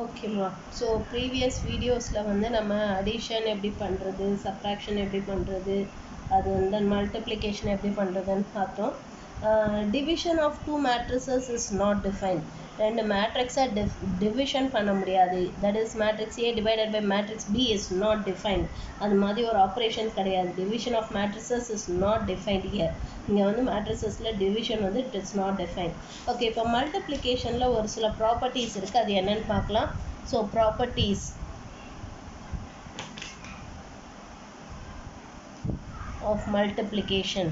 ஓகேம்மா. So previous வீடியோஸில் வந்து நம்ம அடிஷன் எப்படி பண்ணுறது, சப்ராக்ஷன் எப்படி பண்ணுறது, அது வந்து மல்டிப்ளிகேஷன் எப்படி பண்ணுறதுன்னு பார்த்தோம். Division of two matrices is not defined. ரெண்டு மேட்ரிக்ஸை டிவிஷன் பண்ண முடியாது. That is matrix A divided by matrix B is not defined. அது மாதிரி ஒரு ஆப்ரேஷன் கிடையாது. Division of matrices is not defined here. இங்கே வந்து மேட்ரிசஸில் டிவிஷன் வந்து it is not defined. Okay, இப்போ மல்டிப்ளிகேஷனில் ஒரு சில ப்ராப்பர்ட்டிஸ் இருக்குது. அது என்னன்னு பார்க்கலாம். So properties of multiplication.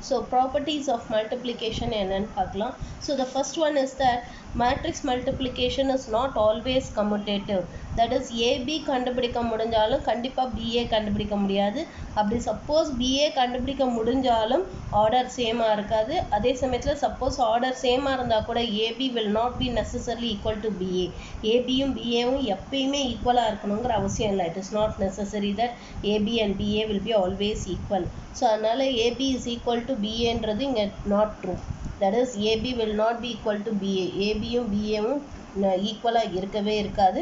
So properties of multiplication என்னன்னு பார்க்கலாம். So the first one is that matrix multiplication is not always commutative. That is AB கண்டுபிடிக்க முடிஞ்சாலும் கண்டிப்பாக BA கண்டுபிடிக்க முடியாது. அப்படி சப்போஸ் BA கண்டுபிடிக்க முடிஞ்சாலும் ஆர்டர் சேமாக இருக்காது. அதே சமயத்தில் சப்போஸ் ஆர்டர் சேமாக இருந்தால் கூட AB will not be necessarily equal to BA. ABயும் BAவும் எப்பயுமே ஈக்குவலாக இருக்கணுங்கிற அவசியம் இல்லை. It is not necessary that AB and BA will be always equal. So அதனால் AB is equal to BAன்றது இங்கே not true. That is AB will not be equal to BA. ABயும் BAவும் ஈக்குவலாக இருக்கவே இருக்காது.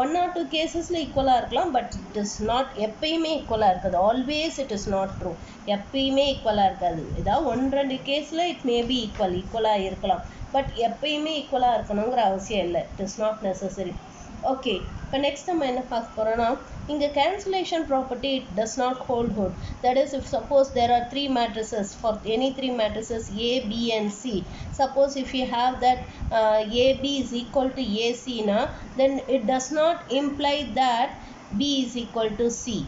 1 or 2 கேசஸில் ஈக்குவலாக இருக்கலாம். பட் இட் இஸ் நாட் எப்பயுமே ஈக்குவலாக இருக்காது. Always it is not true. எப்பயுமே ஈக்குவலாக இருக்காது. ஏதாவது 1-2 கேஸில் இட் மே பி ஈக்குவலாக இருக்கலாம். பட் எப்பயுமே ஈக்குவலாக இருக்கணுங்கிற அவசியம் இல்லை. It is not necessary. Okay, இப்போ நெக்ஸ்ட் நம்ம என்ன பார்க்க போகிறோன்னா, இங்கே cancellation property does not hold good. That is, if suppose there are 3 matrices, for any 3 matrices A, B and C, suppose if you have that AB is equal to AC na, then it does not imply that B is equal to C.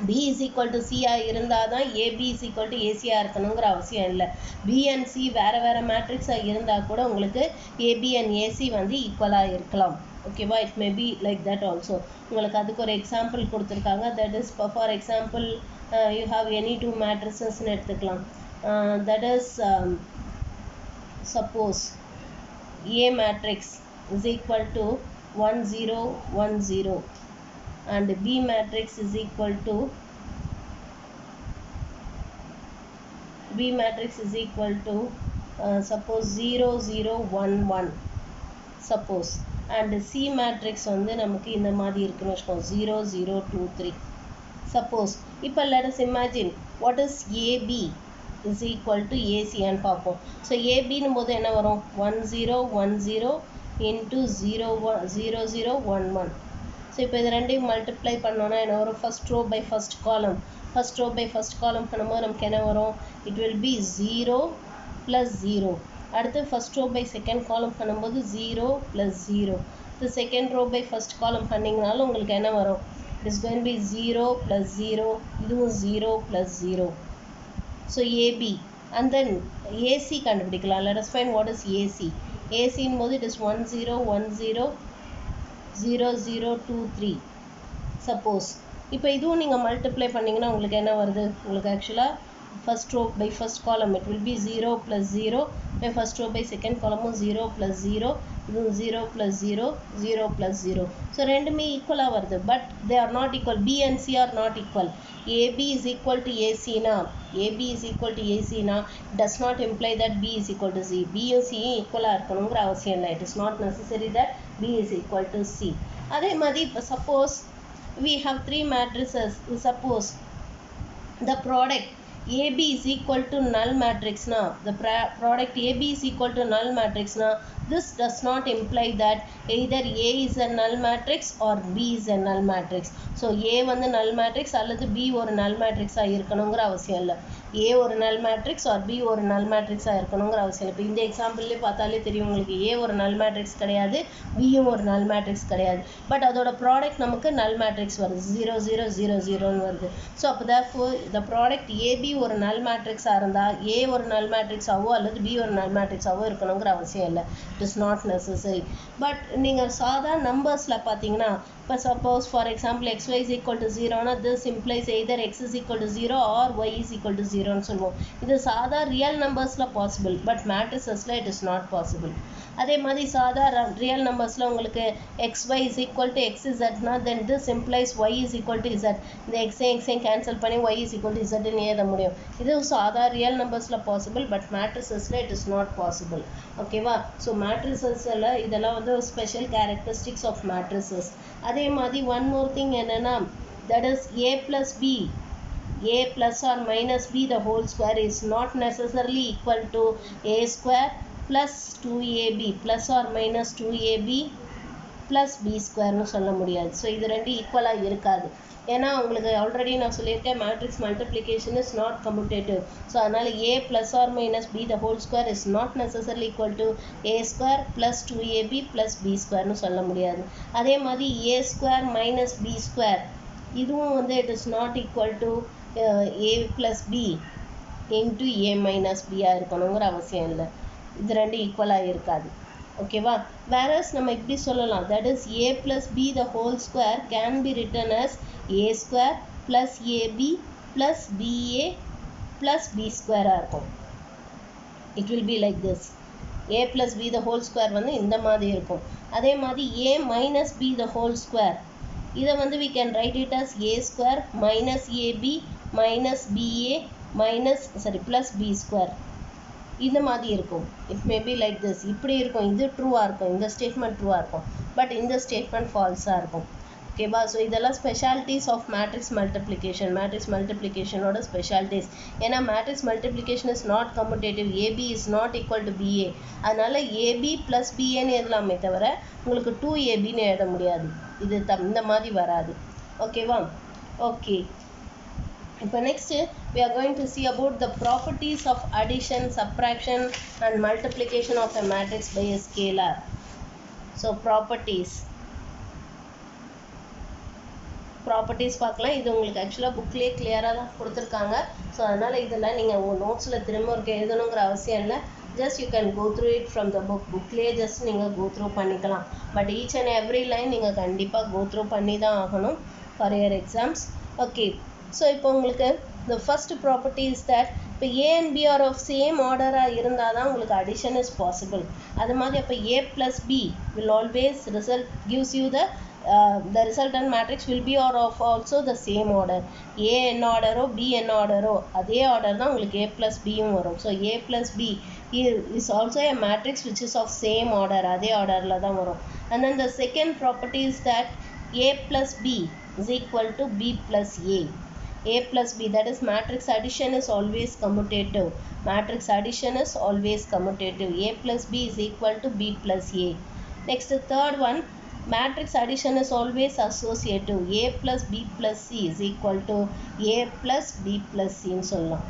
B is equal to C இருந்தால் தான் AB is equal to AC இருக்கணுங்கிற அவசியம் இல்லை. B and C வேறு மேட்ரிக்ஸாக இருந்தால் கூட உங்களுக்கு AB and AC வந்து ஈக்குவலாக இருக்கலாம். ஓகேவா? It may be like that also. உங்களுக்கு அதுக்கு ஒரு எக்ஸாம்பிள் கொடுத்துருக்காங்க. That is for example you have any 2 மேட்ரிசஸ்ன்னு எடுத்துக்கலாம். That is suppose A matrix is equal to 1 0 1 0 and B matrix is equal to suppose 0 0 1 1 suppose, and C matrix வந்து நமக்கு இந்த மாதிரி இருக்குன்னு வச்சுக்கோங்க, 0 0 2 3 suppose. இப்போ let us imagine what is AB is equal to AC ன்னு பார்ப்போம். ஸோ ABன்னும் போது என்ன வரும்? 1 0 1 0 into 0 0 0 1 1. ஸோ இப்போ இது ரெண்டையும் மல்டிப்ளை பண்ணோன்னா என்ன வரும்? First row by first column. First row by first column பண்ணும்போது நமக்கு என்ன வரும்? It will be 0 + 0. அடுத்து first row by second column பண்ணும்போது 0 + 0. இது செகண்ட் ரோ பை ஃபஸ்ட் காலம் பண்ணிங்கனாலும் உங்களுக்கு என்ன வரும்? It is going be 0 + 0. இதுவும் 0 + 0. So AB and then AC கண்டுபிடிக்கலாம். Let us find what is AC. ACன்னும் போது இட் இஸ் 1 0 1 0 0 0 2 3 சப்போஸ். இப்போ இதுவும் நீங்கள் மல்டிப்ளை பண்ணிங்கன்னா உங்களுக்கு என்ன வருது? உங்களுக்கு ஆக்சுவலாக first row by first column it will be 0 + 0. By first row by second காலமும் 0 + 0. இதுவும் 0 + 0 0 + 0. ஸோ ரெண்டுமே ஈக்குவலாக வருது. But they are not equal. B and C are not equal. AB is equal to AC na, AB is equal to AC na, does not imply that B is equal to C. B and C ஈக்குவலாக இருக்கணுங்கிற அவசியம் இல்லை. It is not necessary that B is equal to C. அதே மாதிரி இப்போ suppose we have 3 matrices. Suppose the product AB is equal to null matrix na, the product AB is equal to null matrix na, this does not imply that either A is a null matrix or B is a null matrix. So A வந்து null matrix அல்லது B ஒரு null matrixாக இருக்கணுங்கிற அவசியம் இல்லை. A ஒரு null matrix or B ஒரு null matrixாக இருக்கணுங்கிற அவசியம் இல்லை. இப்போ இந்த எக்ஸாம்பிள்லேயே பார்த்தாலே தெரியும் உங்களுக்கு. A ஒரு null matrix கிடையாது, Bயும் ஒரு null matrix கிடையாது. பட் அதோட ப்ராடக்ட் நமக்கு null matrix வருது. 0 0 0 0ன்னு வருது. ஸோ அப்போ therefore the product AB ஒரு null matrixாக இருந்தால் A ஒரு null matrixாவோ அல்லது B ஒரு null matrixாவோ இருக்கணுங்கிற அவசியம் இல்லை. It is not necessary. But நீங்கள் சாதா நம்பர்ஸில் பார்த்தீங்கன்னா இப்போ suppose for example xy is equal to 0 னா this implies either x is equal to 0 or y is equal to 0 ன்னு சொல்லுவோம். இது சாதா ரியல் நம்பர்ஸ்ல பாசிபிள், பட் மேட்ரிசஸ்ல இட் இஸ் நாட் பாசிபிள். அதே மாதிரி சாதா ரியல் நம்பர்ஸ்ல உங்களுக்கு xy is equal to xz னா then this implies y is equal to z. இந்த x கேன்சல் பண்ணி y is equal to z ன்னு எழுத முடியும். இது சாதா ரியல் நம்பர்ஸ்ல பாசிபிள், பட் மேட்ரிசஸ்ல இட் இஸ் நாட் பாசிபிள். ஓகேவா? ஸோ மேட்ரிசஸ்ல இதெல்லாம் வந்து ஸ்பெஷல் கேரக்டரிஸ்டிக்ஸ் ஆஃப் மேட்ரிசஸ். அதே மாதிரி ஒன் மோர் திங் என்னன்னா, that is a plus b, a plus or minus b the whole square is not necessarily equal to a square plus 2ab plus or minus 2ab plus b square னு சொல்ல முடியாது. So இது ரெண்டு ஈக்குவலாக இருக்காது. ஏன்னா உங்களுக்கு ஆல்ரெடி நான் சொல்லியிருக்கேன், matrix multiplication is not commutative. So அதனால் a plus or minus b the whole square is not necessarily equal to a square plus 2ab plus b square னு சொல்ல முடியாது. அதே மாதிரி a square minus b square இதுவும் வந்து it is not equal to a plus b into a minus b இருக்கணுங்கிற அவசியம் இல்லை. இது ரெண்டு ஈக்குவலாக இருக்காது. ஓகேவா? வேறஸ் நம்ம இப்படி சொல்லலாம், that is a plus b the whole square can be written as a square plus ab plus ba plus b square இருக்கும். It will be like this. a plus b the whole square வந்து இந்த மாதிரி இருக்கும். அதே மாதிரி a minus b the whole square இதை வந்து we can write it as a square minus ab minus ba minus plus b square. இந்த மாதிரி இருக்கும். It may be like this. இப்படி இருக்கும். இது ட்ரூவாக இருக்கும், இந்த ஸ்டேட்மெண்ட் ட்ரூவாக இருக்கும், பட் இந்த ஸ்டேட்மெண்ட் ஃபால்ஸாக இருக்கும். ஓகேவா? ஸோ இதெல்லாம் specialities of matrix multiplication. Matrix மல்டிப்ளிகேஷனோட ஸ்பெஷாலிட்டிஸ். ஏன்னா matrix multiplication is not commutative. A B is not equal to B A. அதனால் ஏபி ப்ளஸ் பிஏன்னு எழுதலாமே தவிர உங்களுக்கு 2abன்னு எழுத முடியாது. இது இந்த மாதிரி வராது. ஓகேவா? ஓகே. இப்போ next we are going to see about the properties of addition, subtraction and multiplication of a matrix by a scalar. So properties பார்க்கலாம். இது உங்களுக்கு ஆக்சுவலாக புக்லேயே கிளியராக தான் கொடுத்துருக்காங்க. ஸோ அதனால் இதெல்லாம் நீங்கள் உங்கள் நோட்ஸில் திரும்ப ஒரு எழுதணுங்கிற அவசியம் இல்லை. Just you can go through it from the புக்லேயே ஜஸ்ட் நீங்கள் கோ த்ரூ பண்ணிக்கலாம். But each and every line நீங்கள் கண்டிப்பாக கோ த்ரூ பண்ணி தான் ஆகணும் for your exams. Okay. So இப்போ உங்களுக்கு the first property is that இப்போ a and b are of same order-ஆக இருந்தால் தான் உங்களுக்கு addition is possible. அது மாதிரி அப்போ a plus b will always gives you the resultant matrix will be of also the same order. a n order-ஓ b n order-ஓ அதே order தான் உங்களுக்கு a plus b-யும் வரும். So a plus b is also a matrix which is of same order. அதே order-ல தான் வரும். And then the second property is that a plus b is equal to b plus a. A plus b, that is matrix addition is always commutative. Matrix addition is always commutative. A plus b is equal to b plus a. Next, the third one, matrix addition is always associative. A plus b plus c is equal to a plus b plus c ன்னு சொல்லலாம்.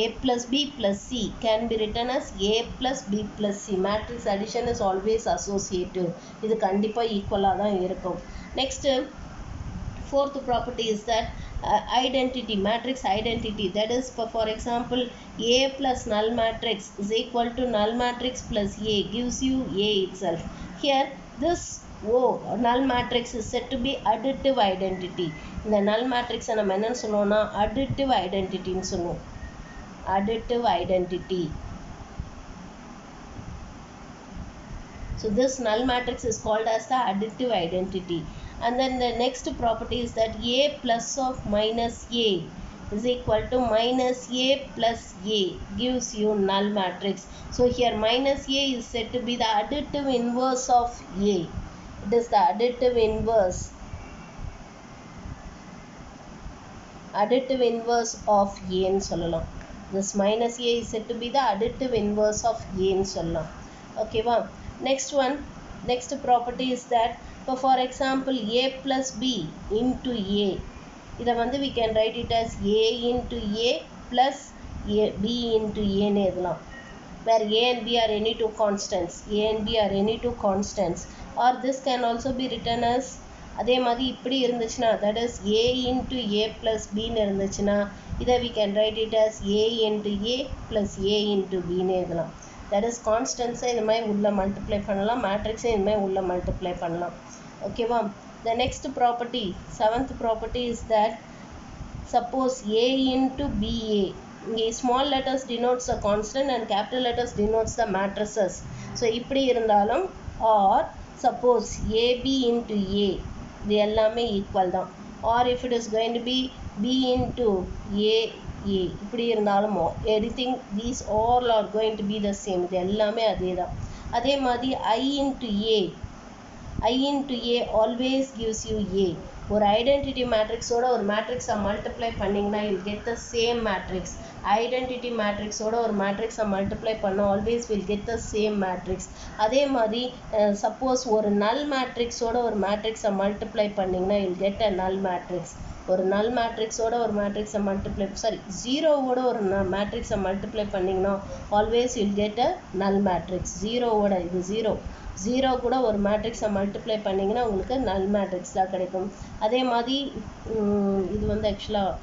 A plus b plus c can be written as a plus b plus c. Matrix addition is always associative. இது கண்டிப்பாக ஈக்குவலாக தான் இருக்கும். Next, fourth property is that identity, matrix identity. That is, for example, a plus null matrix is equal to null matrix plus a gives you a itself. Here this null matrix is said to be additive identity. இந்த null matrix நம்ம என்னன்னு சொல்லுவோம்னா additive identity ன்னு சொல்லுவோம். Additive identity. So this null matrix is called as the additive identity. And then the next property is that a plus of minus a is equal to minus a plus a gives you null matrix. So here minus a is said to be the additive inverse of a. It is the additive inverse. Additive inverse of a ன்னு சொல்லலாம். This minus a is said to be the additive inverse of a ன்னு சொல்லலாம். Okay வா? Next property is that for example a plus b into a, இதை வந்து we can write it as a into a plus b into a ன்னு எழுதலாம். Where a and b are any two constants. A and b are any two constants. Or this can also be written as அதே மாதிரி இப்படி இருந்துச்சுன்னா, that is a into a plus b ன்னு இருந்துச்சுன்னா இதை we can write it as a into a plus a into b ன்னு எழுதலாம். That is constants இது மாதிரி உள்ள மல்டிப்ளை பண்ணலாம், மேட்ரிக்ஸை இது மாதிரி உள்ள மல்டிப்ளை பண்ணலாம். ஓகேவா? The next property, seventh property is that suppose A into BA. இங்கே small letters denotes the constant and capital letters denotes the matrices. So இப்படி இருந்தாலும் or suppose AB into A இது எல்லாமே equal தான். Or if it is going to be B into A இப்படி இருந்தாலும் anything these all are going to be the same. இது எல்லாமே அதே தான். அதே மாதிரி I into A always gives you A. ஒரு ஐடென்டிட்டி மேட்ரிக்ஸோட ஒரு மேட்ரிக்ஸை மல்டிப்ளை பண்ணிங்கன்னா you get the same matrix. Identity மேட்ரிக்ஸோட ஒரு மேட்ரிக்ஸை மல்டிப்ளை பண்ண always will get the same matrix. அதே மாதிரி சப்போஸ் ஒரு நல் மேட்ரிக்ஸோட ஒரு மேட்ரிக்ஸை மல்டிப்ளை பண்ணிங்கன்னா யூ கெட் அ நல் மேட்ரிக்ஸ். ஒரு நல் மேட்ரிக்ஸோட ஒரு மேட்ரிக்ஸை ஜீரோவோட ஒரு மேட்ரிக்ஸை மல்டிப்ளை பண்ணிங்கன்னா ஆல்வேஸ் வில் கெட் அ நல் மேட்ரிக்ஸ். ஜீரோவோட இது ஜீரோ கூட ஒரு மேட்ரிக்ஸை மல்டிப்ளை பண்ணிங்கன்னா உங்களுக்கு நல் மேட்ரிக்ஸ் தான் கிடைக்கும். அதே மாதிரி இது வந்து ஆக்சுவலாக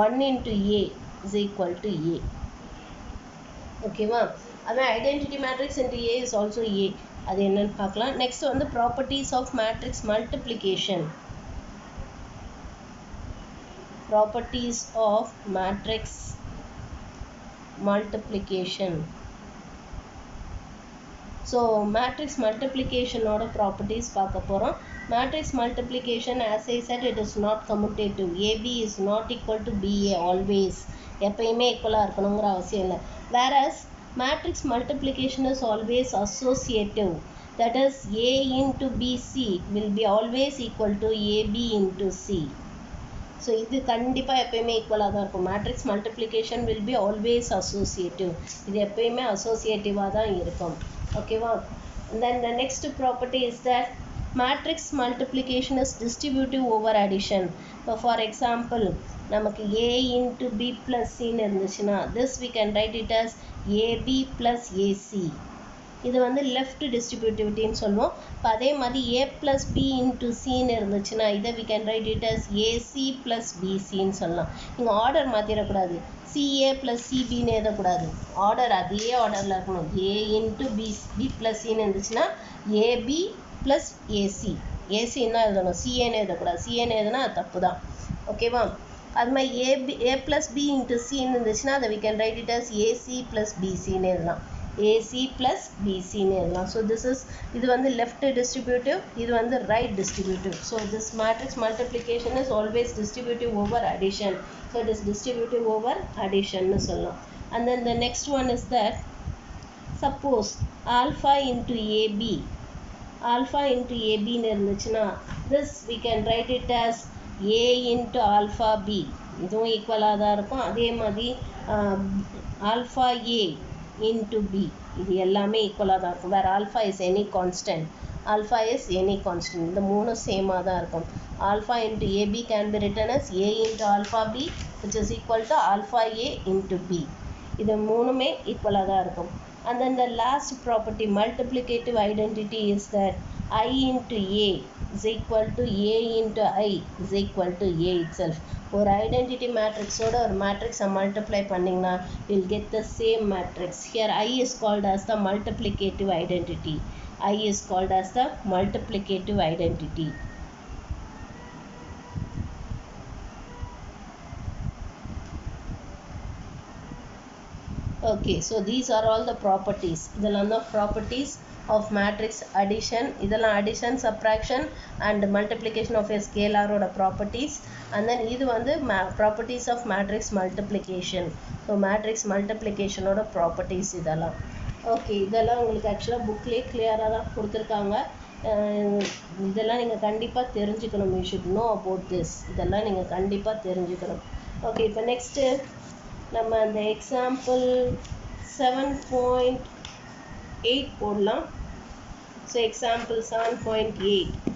1 into A is equal to A. ஓகேவா? அதான் identity matrix into A is also A. அது என்னன்னு பார்க்கலாம். நெக்ஸ்ட் வந்து properties of matrix multiplication. Properties of matrix multiplication. So matrix multiplication ஓட properties பார்க்க போகிறோம். Matrix multiplication, as I said, it is not commutative. AB is not equal to BA always. எப்பயுமே ஈக்குவலாக இருக்கணுங்கிற அவசியம் இல்லை. Whereas matrix multiplication is always associative. That is A into BC will be always equal to AB into C. So இது கண்டிப்பாக எப்பயுமே ஈக்குவலாக தான் இருக்கும். Matrix multiplication will be always associative. இது எப்பயுமே அசோசியேட்டிவாக தான் இருக்கும். ஓகேவா? Then the next property is that matrix multiplication is distributive over addition. இப்போ ஃபார் எக்ஸாம்பிள் நமக்கு A into B plus C இருந்துச்சுன்னா this we can write it as AB plus AC. இது வந்து லெஃப்ட் டிஸ்ட்ரிபியூட்டிவிட்டின்னு சொல்லுவோம். இப்போ அதே மாதிரி A plus B into Cன்னு இருந்துச்சுன்னா இதை we can write it as AC plus BCன்னு சொல்லலாம். இங்கே ஆர்டர் மாற்றிடக்கூடாது. CA plus CBன்னு எழுதக்கூடாது. ஆர்டர் அதே ஆர்டரில் இருக்கணும். A into B plus Cன்னு இருந்துச்சுன்னா AB plus AC. ஏசின்னு தான் எழுதணும். CAன்னு எழுதக்கூடாது. CAன்னு எழுதுனா அது தப்பு தான். ஓகேவா? அது மாதிரி A plus B into Cன்னு இருந்துச்சுன்னா அதை we can write it as AC plus BCன்னு எழுதலாம். AC plus BCன்னு எழுதலாம். ஸோ இது வந்து லெஃப்ட் டிஸ்ட்ரிபியூட்டிவ், இது வந்து right distributive. So this matrix multiplication is always distributive over addition. So it is distributive over அடிஷன்னு சொல்லலாம். And then the next one is that suppose alpha into A B ன்னு இருந்துச்சுன்னா this we can write it as A into alpha B. இதுவும் ஈக்குவலாக தான் இருக்கும். அதே மாதிரி ஆல்ஃபா A into B இது எல்லாமே ஈக்குவலாக தான் இருக்கும். வேறு ஆல்ஃபா இஸ் எனி கான்ஸ்டன்ட். இந்த மூணும் சேமாக தான் இருக்கும். Alpha into AB can be written as A into alpha B which is equal to alpha A into B. இது மூணுமே ஈக்குவலாக தான் இருக்கும். And then the last property, multiplicative identity, is that I into A is equal to A into I is equal to A itself. ஒரு identity மேட்ரிக்ஸோட ஒரு மேட்ரிக்ஸை multiply பண்ணிங்கன்னா will get the same matrix. Here I is called as the multiplicative identity. Okay, so these are all the properties. இதெல்லாம் தான் properties of matrix addition. இதெல்லாம் addition, subtraction and multiplication of a scalar ஓட properties. And then இது வந்து properties of matrix multiplication. So matrix multiplication ஓட properties இதெல்லாம். Okay, இதெல்லாம் உங்களுக்கு ஆக்சுவலாக புக்லேயே கிளியராக தான் கொடுத்துருக்காங்க. இதெல்லாம் நீங்கள் கண்டிப்பாக தெரிஞ்சுக்கணும். You should know about this. இதெல்லாம் நீங்கள் கண்டிப்பாக தெரிஞ்சுக்கணும். ஓகே, இப்போ நெக்ஸ்ட்டு நம்ம அந்த எக்ஸாம்பிள் 7.8 போடலாம். So example 7.8